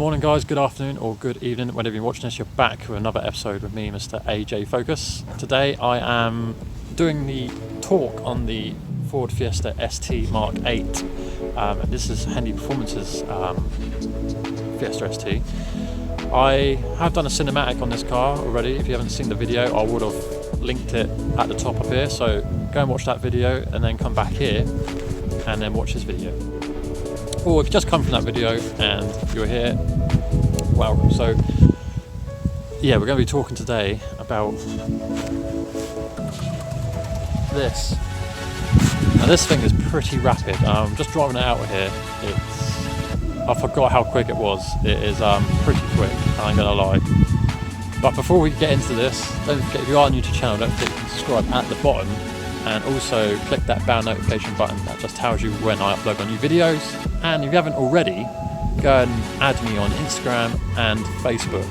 Good morning guys, good afternoon or good evening, whenever you're watching this. You're back with another episode with me, Mr. AJ Focus. Today I am doing the talk on the Ford Fiesta ST Mark 8. This is Hendy Performance's Fiesta ST. I have done a cinematic on this car already. If you haven't seen the video, I would have linked it at the top up here, so go and watch that video and then come back here and then watch this video. Or if you just come from that video and you're here, welcome. So yeah, we're going to be talking today about this. Now this thing is pretty rapid. Just driving it out of here, I forgot how quick it was. It is pretty quick, I ain't gonna lie. But before we get into this, don't forget, if you are new to the channel, don't forget to subscribe at the bottom and also click that bell notification button that just tells you when I upload my new videos. And if you haven't already, go and add me on Instagram and Facebook.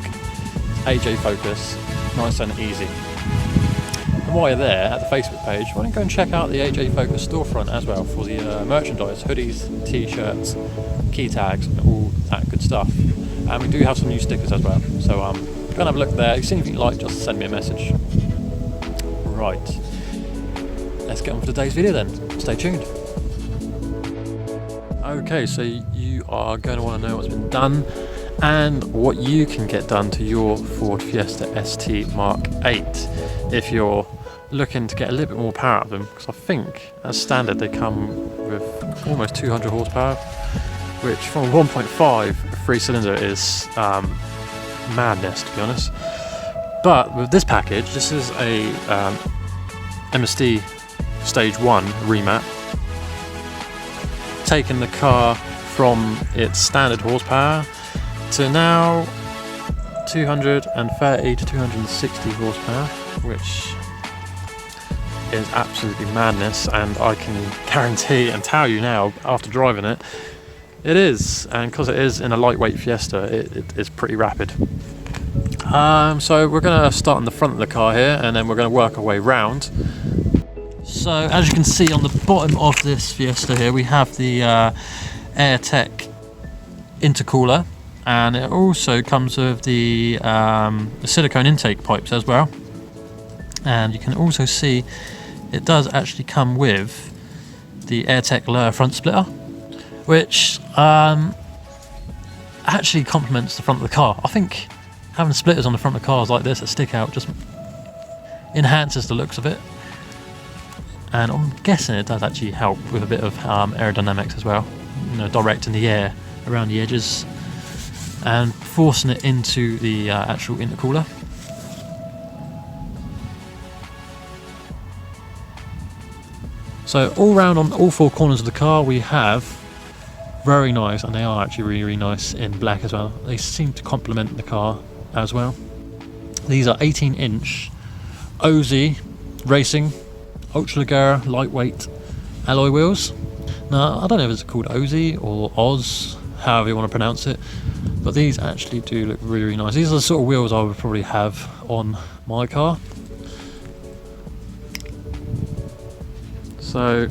It's AJ Focus, nice and easy. And while you're there at the Facebook page, why don't you go and check out the AJ Focus storefront as well for the merchandise, hoodies, t-shirts, key tags, and all that good stuff. And we do have some new stickers as well. So go and have a look there. If you see anything you like, just send me a message. Right. Let's get on for today's video then. Stay tuned. Okay, so you are going to want to know what's been done and what you can get done to your Ford Fiesta ST Mark 8 if you're looking to get a little bit more power out of them, because I think as standard they come with almost 200 horsepower, which from 1.5 3-cylinder is madness, to be honest. But with this package, this is a MSD Stage 1 remat, taking the car from its standard horsepower to now 230 to 260 horsepower, which is absolutely madness, and I can guarantee and tell you now after driving it, it is, and because it is in a lightweight Fiesta, it is pretty rapid. So we're going to start on the front of the car here and then we're going to work our way round. So as you can see on the bottom of this Fiesta here, we have the airtec intercooler, and it also comes with the silicone intake pipes as well. And you can also see it does actually come with the airtec lower front splitter, which actually complements the front of the car. I think having splitters on the front of cars like this that stick out just enhances the looks of it. And I'm guessing it does actually help with a bit of aerodynamics as well, you know, directing the air around the edges and forcing it into the actual intercooler. So all round on all four corners of the car we have very nice, and they are actually really, really nice in black as well. They seem to complement the car as well. These are 18-inch OZ Racing Ultra Leggera lightweight alloy wheels. Now I don't know if it's called OZ or Oz, however you want to pronounce it, but these actually do look really, really nice. These are the sort of wheels I would probably have on my car. So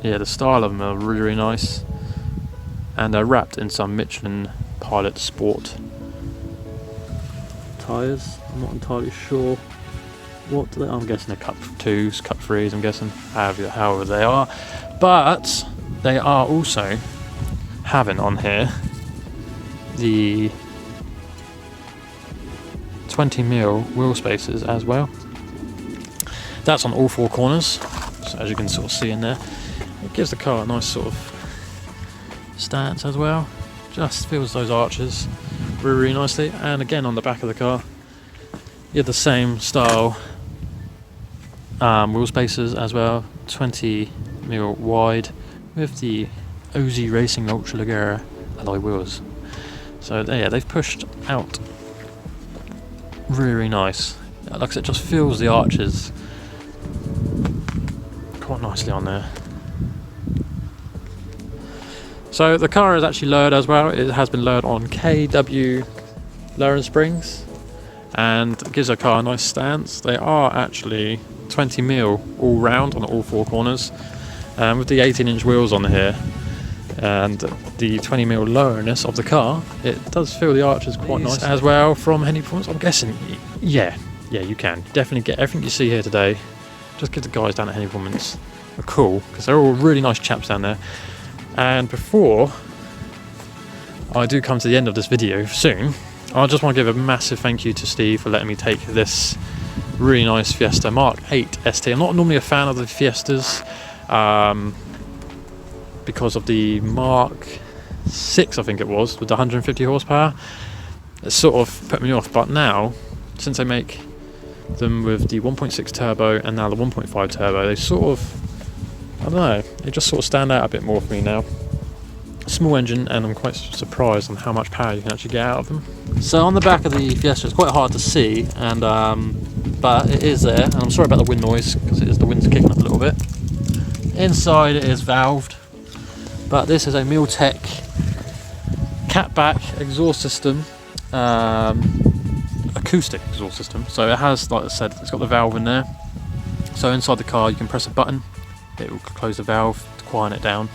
yeah, the style of them are really, really nice, and they're wrapped in some Michelin Pilot Sport tyres. I'm not entirely sure what they are. I'm guessing they're Cup 2s, Cup 3s, I'm guessing, however they are. But they are also having on here the 20mm wheel spacers as well. That's on all four corners, so as you can sort of see in there, it gives the car a nice sort of stance as well. Just fills those arches really, really nicely. And again on the back of the car, you have the same style wheel spacers as well, 20mm wide with the OZ Racing Ultra Leggera alloy wheels. So yeah, they've pushed out really, really nice. Like I said, it just fills the arches quite nicely on there. So the car is actually lowered as well. It has been lowered on KW lowering springs, and it gives the car a nice stance. They are actually 20mm all round on all four corners, with the 18-inch wheels on here. and the 20mm lowerness of the car, it does feel the arches quite nice as well from Hendy Performance. I'm guessing, yeah, you can definitely get everything you see here today. Just give the guys down at Hendy Performance a call, because they're all really nice chaps down there. And before I do come to the end of this video soon, I just want to give a massive thank you to Steve for letting me take this really nice Fiesta Mk8 ST. I'm not normally a fan of the Fiestas because of the Mk6, I think it was, with the 150 horsepower. It sort of put me off, but now, since they make them with the 1.6 turbo and now the 1.5 turbo, they sort of, I don't know, they just sort of stand out a bit more for me now. Small engine, and I'm quite surprised on how much power you can actually get out of them. So on the back of the Fiesta, it's quite hard to see, and but it is there, and I'm sorry about the wind noise because the wind's kicking up a little bit. Inside it is valved, but this is a Miltek catback exhaust system, acoustic exhaust system. So it has, like I said, it's got the valve in there. So inside the car you can press a button, it will close the valve to quiet it down.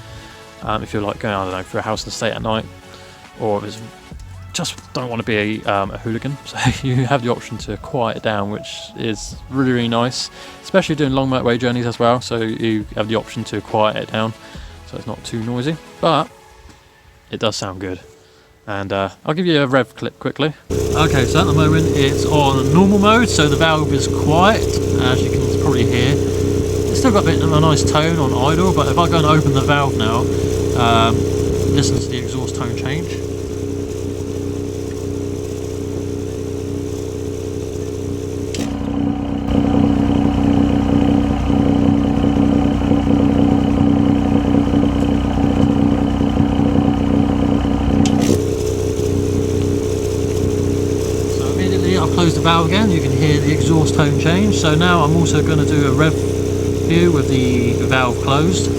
If you're like going, I don't know, through a house and estate at night, or if it's just don't want to be a hooligan, so you have the option to quiet it down, which is really, really nice, especially doing long motorway journeys as well. So you have the option to quiet it down so it's not too noisy, but it does sound good. And I'll give you a rev clip quickly. Okay, so at the moment it's on normal mode, so the valve is quiet, as you can probably hear. It's still got a bit of a nice tone on idle, but if I go and open the valve now, listen to the exhaust tone change. So immediately I've closed the valve again, you can hear the exhaust tone change. So now I'm also going to do a rev view with the valve closed.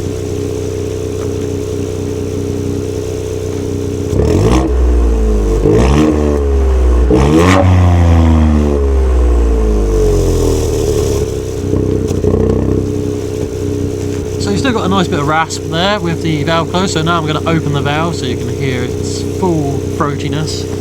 So you've still got a nice bit of rasp there with the valve closed, so now I'm going to open the valve so you can hear its full throatiness.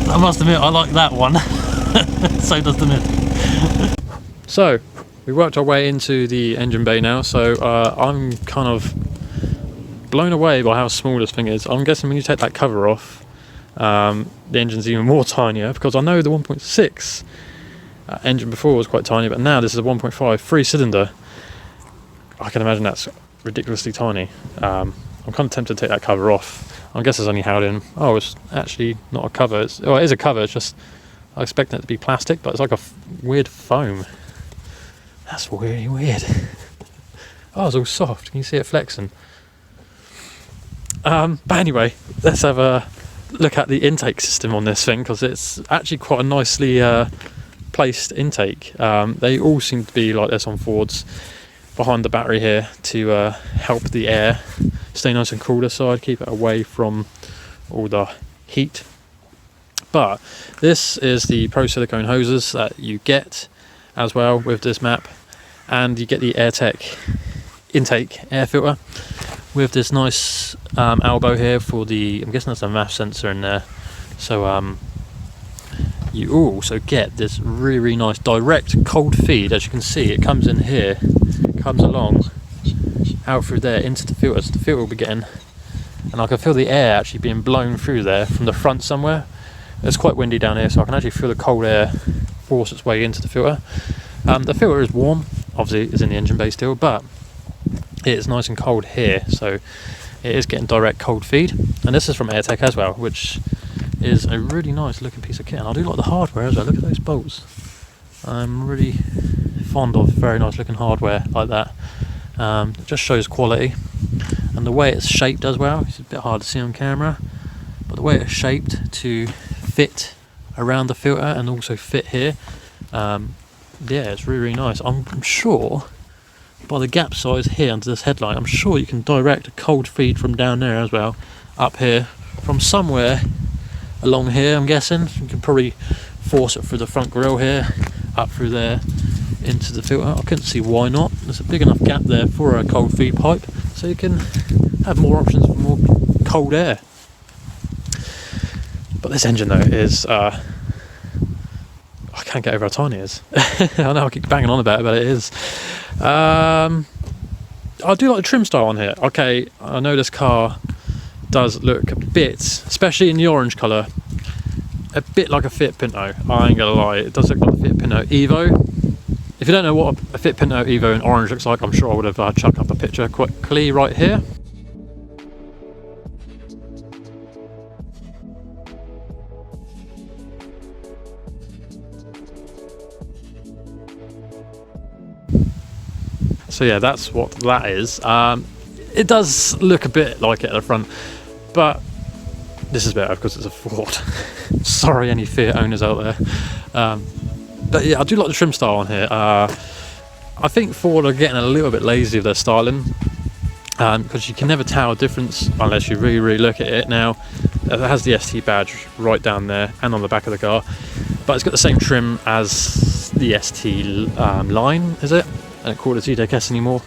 I must admit, I like that one. So does the mid. So we worked our way into the engine bay now, so I'm kind of blown away by how small this thing is. I'm guessing when you take that cover off, the engine's even more tinier, because I know the 1.6 engine before was quite tiny, but now this is a 1.5 3-cylinder. I can imagine that's ridiculously tiny. I'm kind of tempted to take that cover off. I guess it's only held in. Oh, it's actually not a cover. It is a cover. It's just I expect it to be plastic, but it's like a weird foam. That's really weird. Oh, it's all soft. Can you see it flexing? But anyway, let's have a look at the intake system on this thing, because it's actually quite a nicely placed intake. They all seem to be like this on Fords, behind the battery here, to help the air stay nice and cool this side, keep it away from all the heat. But this is the pro silicone hoses that you get as well with this map, and you get the airtec intake air filter with this nice elbow here for the, I'm guessing that's a MAF sensor in there. So you also get this really, really nice direct cold feed. As you can see, it comes in here, comes along out through there into the filter, so the filter will be getting, and I can feel the air actually being blown through there from the front somewhere. It's quite windy down here, so I can actually feel the cold air force its way into the filter. The filter is warm, obviously it's in the engine bay still, but it is nice and cold here, so it is getting direct cold feed. And this is from airtec as well, which is a really nice looking piece of kit, and I do like the hardware as well. Look at those bolts. I'm really fond of very nice looking hardware like that. It just shows quality. and the way it's shaped as well, it's a bit hard to see on camera, but the way it's shaped to fit around the filter and also fit here, yeah, it's really, really nice. I'm sure by the gap size here under this headlight, I'm sure you can direct a cold feed from down there as well, up here, from somewhere along here. I'm guessing you can probably force it through the front grille here, up through there into the filter. I couldn't see why not. There's a big enough gap there for a cold feed pipe, so you can have more options for more cold air. But this engine though is, I can't get over how tiny it is. I know I keep banging on about it, but it is. I do like the trim style on here. Okay, I know this car does look a bit, especially in the orange colour, a bit like a Fiat Pinto. I ain't gonna lie, it does look like the Fiat Pinto Evo. If you don't know what a Fiat Pinto Evo in orange looks like, I'm sure I would have chucked up a picture quickly right here. So yeah, that's what that is. It does look a bit like it at the front, but this is better because it's a Ford. Sorry any Fiat owners out there. But yeah, I do like the trim style on here. I think Ford are getting a little bit lazy with their styling, because you can never tell a difference unless you really, really look at it. Now, it has the ST badge right down there and on the back of the car, but it's got the same trim as the ST line, is it? I don't call it a TDK anymore.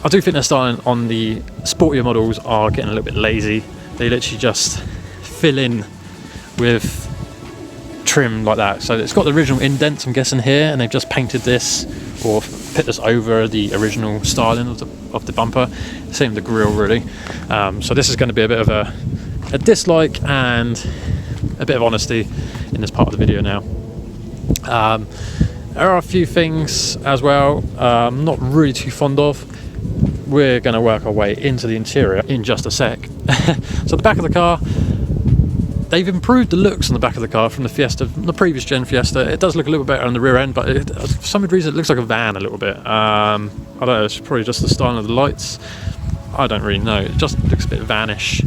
I do think their styling on the sportier models are getting a little bit lazy. They literally just fill in with trim like that. So it's got the original indents, I'm guessing, here, and they've just painted this or put this over the original styling of the bumper. Same with the grille, really. So this is going to be a bit of a dislike and a bit of honesty in this part of the video now. There are a few things as well I'm not really too fond of. We're going to work our way into the interior in just a sec. So the back of the car, they've improved the looks on the back of the car from the Fiesta, from the previous gen Fiesta. It does look a little better on the rear end, but for some reason it looks like a van a little bit. I don't know, it's probably just the style of the lights. I don't really know, it just looks a bit vanish,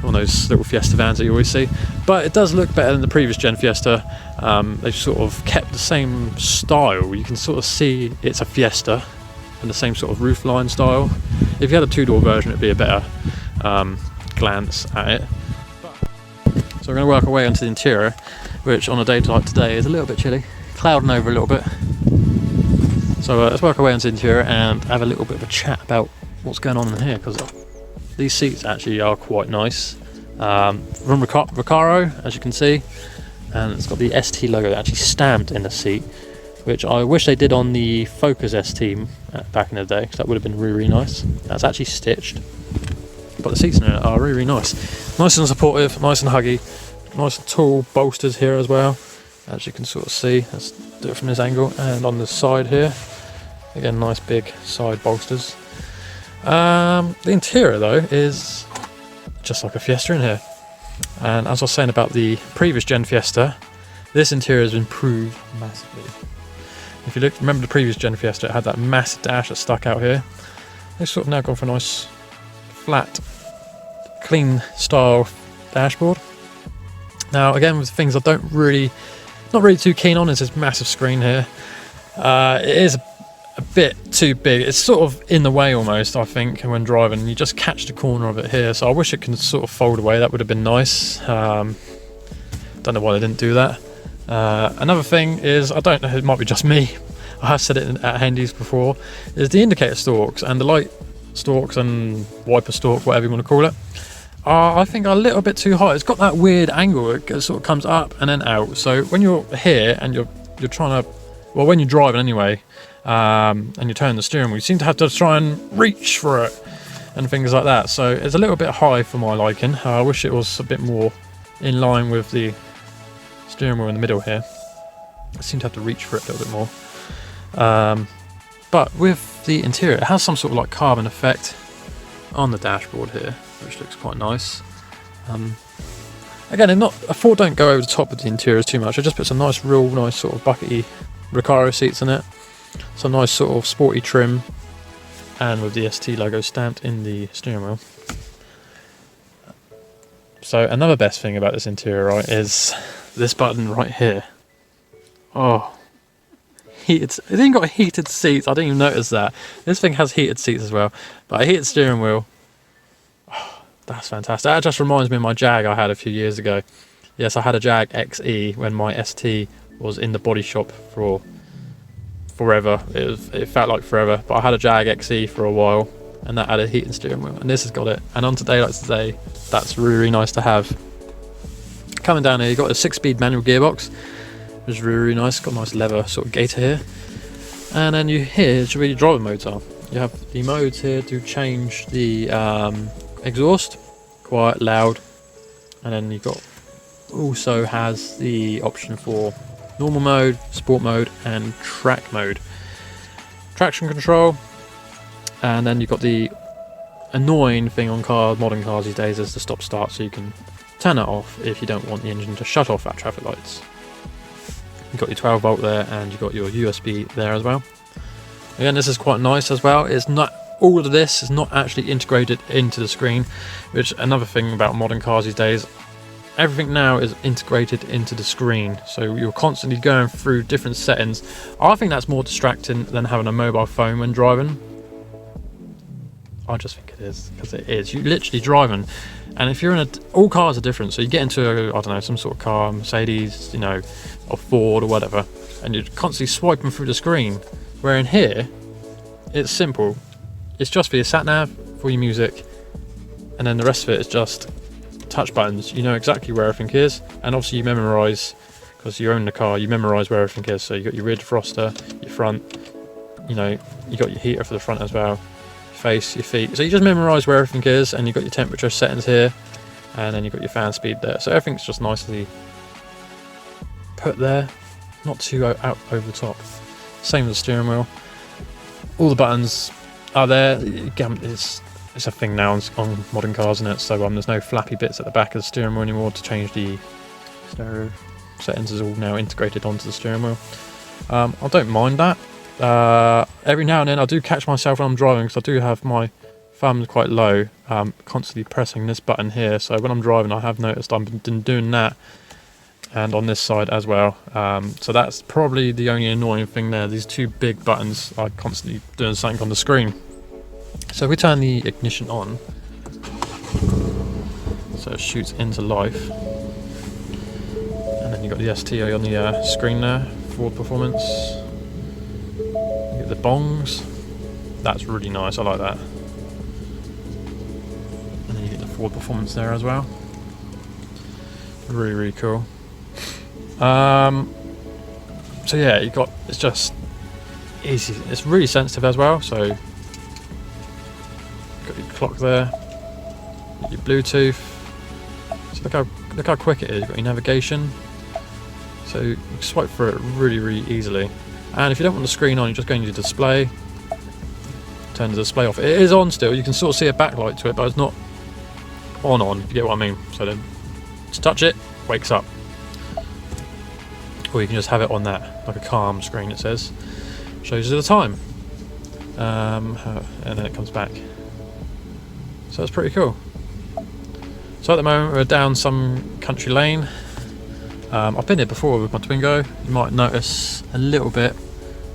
one of those little Fiesta vans that you always see. But it does look better than the previous gen Fiesta. They've sort of kept the same style. You can sort of see it's a Fiesta and the same sort of roofline style. If you had a two-door version, it'd be a better glance at it. So we're going to work our way onto the interior, which on a day like today is a little bit chilly, clouding over a little bit. So let's work our way onto the interior and have a little bit of a chat about what's going on in here, because these seats actually are quite nice. From Recaro, as you can see, and it's got the ST logo actually stamped in the seat, which I wish they did on the Focus ST back in the day, because that would have been really, really nice. That's actually stitched, but the seats in it are really, really nice. Nice and supportive, nice and huggy, nice and tall bolsters here as well, as you can sort of see. Let's do it from this angle, and on the side here, again, nice big side bolsters. The interior though is just like a Fiesta in here, and as I was saying about the previous gen Fiesta, this interior has improved massively. If you look, remember the previous gen Fiesta, it had that massive dash that stuck out here. They've sort of now gone for a nice flat, clean style dashboard. Now again, with things I not really too keen on is this massive screen here. It is a bit too big. It's sort of in the way almost, I think, when driving. You just catch the corner of it here, so I wish it could sort of fold away. That would have been nice. Don't know why they didn't do that. Another thing is, I don't know, it might be just me, I have said it at Hendy's before, is the indicator stalks and the light stalks and wiper stalk, whatever you want to call it, I think are a little bit too high. It's got that weird angle, it sort of comes up and then out. So when you're here and you're trying to, well, when you're driving anyway, and you turn the steering wheel, you seem to have to try and reach for it and things like that. So it's a little bit high for my liking. I wish it was a bit more in line with the steering wheel in the middle here. I seem to have to reach for it a little bit more. But with the interior, it has some sort of like carbon effect on the dashboard here, which looks quite nice. Again, Ford don't go over the top of the interiors too much. I just put some real nice sort of buckety Recaro seats in it. Some nice sort of sporty trim. and with the ST logo stamped in the steering wheel. So another best thing about this interior, right, is this button right here. Oh, heated. It even got heated seats. I didn't even notice that. This thing has heated seats as well, but a heated steering wheel. Oh, that's fantastic. That just reminds me of my Jag I had a few years ago. Yes, I had a Jag XE when my ST was in the body shop for forever. It felt like forever, but I had a Jag XE for a while, and that had a heated steering wheel, and this has got it. And on today like today, that's really, really nice to have. Coming down here, you've got a 6-speed manual gearbox, which is really, really nice. Got a nice leather sort of gator here, and then here's where your driver modes are. You have the modes here to change the exhaust, quiet, loud, and then you've got also has the option for normal mode, sport mode, and track mode. Traction control, and then you've got the annoying thing on modern cars these days is the stop start, so you can turn it off if you don't want the engine to shut off at traffic lights. You've got your 12 volt there, and you've got your USB there as well. Again, this is quite nice as well. It's not all of this is not actually integrated into the screen, which another thing about modern cars these days. Everything now is integrated into the screen, so you're constantly going through different settings. I think that's more distracting than having a mobile phone when driving. I just think it is, because it is. You're literally driving, and if you're in all cars are different, so you get into I don't know, some sort of car, Mercedes, you know, or Ford or whatever, and you're constantly swiping through the screen. Where in here, it's simple. It's just for your sat nav, for your music, and then the rest of it is just touch buttons. You know exactly where everything is, and obviously you memorise, because you own the car, you memorise where everything is. So you got your rear defroster, your front, you know, you got your heater for the front as well, your face, your feet. So you just memorise where everything is, and you've got your temperature settings here, and then you've got your fan speed there. So everything's just nicely put there, not too out over the top. Same with the steering wheel. All the buttons are there. Again, it's a thing now on modern cars, isn't it? So there's no flappy bits at the back of the steering wheel anymore to change the stereo settings. Is all now integrated onto the steering wheel. I don't mind that. Every now and then I do catch myself when I'm driving, because I do have my thumbs quite low, constantly pressing this button here. So when I'm driving, I have noticed I've been doing that, and on this side as well. So that's probably the only annoying thing there. These two big buttons are constantly doing something on the screen. So if we turn the ignition on, so it shoots into life, and then you've got the STO on the screen there, Ford Performance. You get the bongs, that's really nice, I like that. And then you get the Ford Performance there as well. Really, really cool. So yeah, it's just easy. It's really sensitive as well, so got your clock there, your Bluetooth. So look how quick it is. You've got your navigation, so you can swipe through it really, really easily. And if you don't want the screen on, you just go into your display, turn the display off. It is on still. You can sort of see a backlight to it, but it's not on. If you get what I mean. So then, just touch it, wakes up. Or you can just have it on that, like a calm screen. It says, shows you the time, and then it comes back. So it's pretty cool. So at the moment we're down some country lane. I've been here before with my Twingo. You might notice a little bit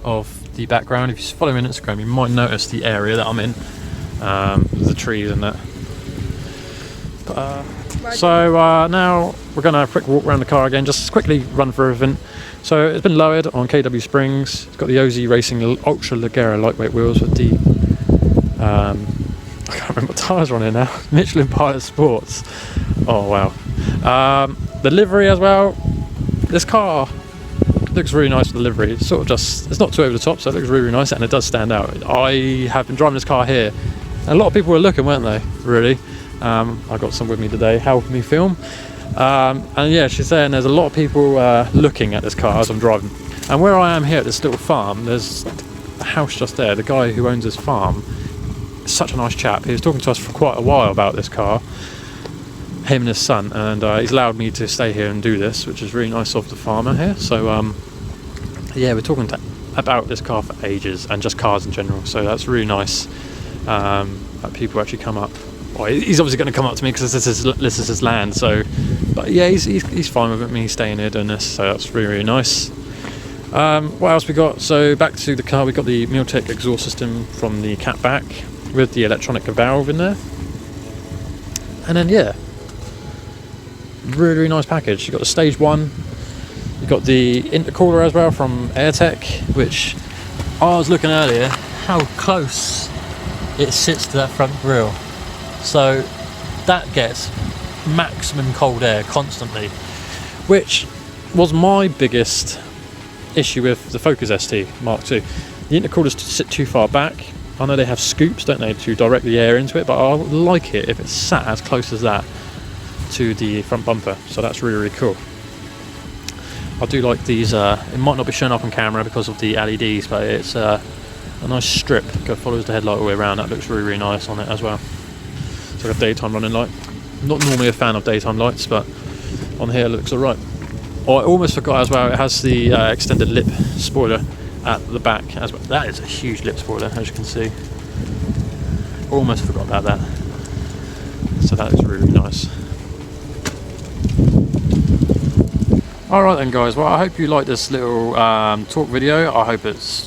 of the background. If you follow me on Instagram, you might notice the area that I'm in, the trees and that. So now we're going to have a quick walk around the car again, just quickly run through everything. So it's been lowered on KW springs. It's got the OZ Racing Ultra Leggera lightweight wheels with the I can't remember what tyres are on here now. Michelin Pilot Sports. Oh wow. The livery as well. This car looks really nice with the livery. It's sort of it's not too over the top, so it looks really, really nice, and it does stand out. I have been driving this car here, and a lot of people were looking, weren't they? Really. I got some with me today, helping me film. And yeah, she's saying there's a lot of people looking at this car as I'm driving. And where I am here at this little farm, there's a house just there. The guy who owns this farm is such a nice chap. He was talking to us for quite a while about this car, him and his son, and he's allowed me to stay here and do this, which is really nice of the farmer here. So yeah, we're talking about this car for ages, and just cars in general, so that's really nice. that people actually come up. Well, he's obviously going to come up to me because this is his land. So, but yeah, he's fine with me staying here doing this. So that's really, really nice. What else we got? So back to the car, we got the Miltek exhaust system from the cat back with the electronic valve in there. And then yeah, really, really nice package. You got the stage 1. You got the intercooler as well from airtec, which I was looking earlier how close it sits to that front grille. So that gets maximum cold air constantly, which was my biggest issue with the Focus ST Mark II. The intercoolers sit too far back. I know they have scoops, don't they, to direct the air into it, but I like it if it's sat as close as that to the front bumper. So that's really, really cool. I do like these. It might not be shown up on camera because of the LEDs, but it's a nice strip that follows the headlight all the way around. That looks really, really nice on it as well. It's like a daytime running light. I'm not normally a fan of daytime lights, but on here it looks alright. Oh, I almost forgot as well, it has the extended lip spoiler at the back as well. That is a huge lip spoiler, as you can see. Almost forgot about that. So that is really nice. Alright then guys, well I hope you like this little talk video. I hope it's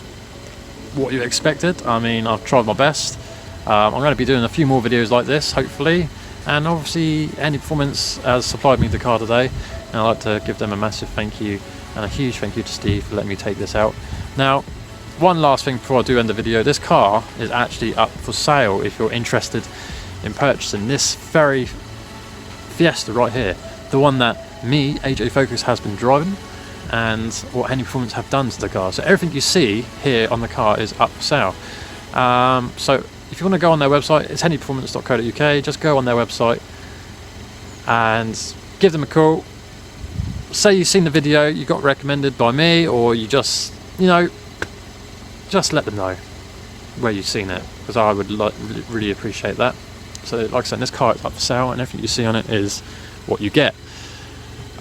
what you expected. I mean, I've tried my best. I'm going to be doing a few more videos like this, hopefully. And obviously, Hendy Performance has supplied me the car today. And I'd like to give them a massive thank you. And a huge thank you to Steve for letting me take this out. Now, one last thing before I do end the video. This car is actually up for sale if you're interested in purchasing this very Fiesta right here. The one that me, AJ Focus, has been driving. And what Hendy Performance have done to the car. So everything you see here on the car is up for sale. So if you want to go on their website, it's hendyperformance.co.uk. Just go on their website and give them a call. Say you've seen the video, you got recommended by me, or you just, you know, just let them know where you've seen it, because I would really appreciate that. So like I said, this car is up for sale and everything you see on it is what you get.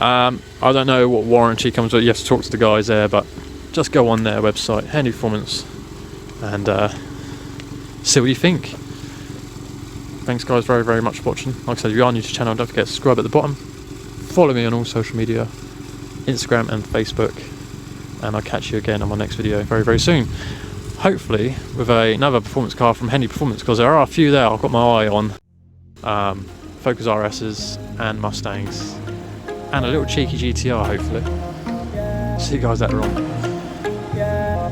I don't know what warranty comes with, you have to talk to the guys there, but just go on their website, Hendy Performance, and see what you think. Thanks guys very, very much for watching. Like I said, if you are new to the channel, don't forget to subscribe at the bottom. Follow me on all social media, Instagram and Facebook, and I'll catch you again on my next video very, very soon. Hopefully with another performance car from Hendy Performance, because there are a few there I've got my eye on. Focus RS's and Mustangs, and a little cheeky GTR hopefully. See you guys later on. Yeah.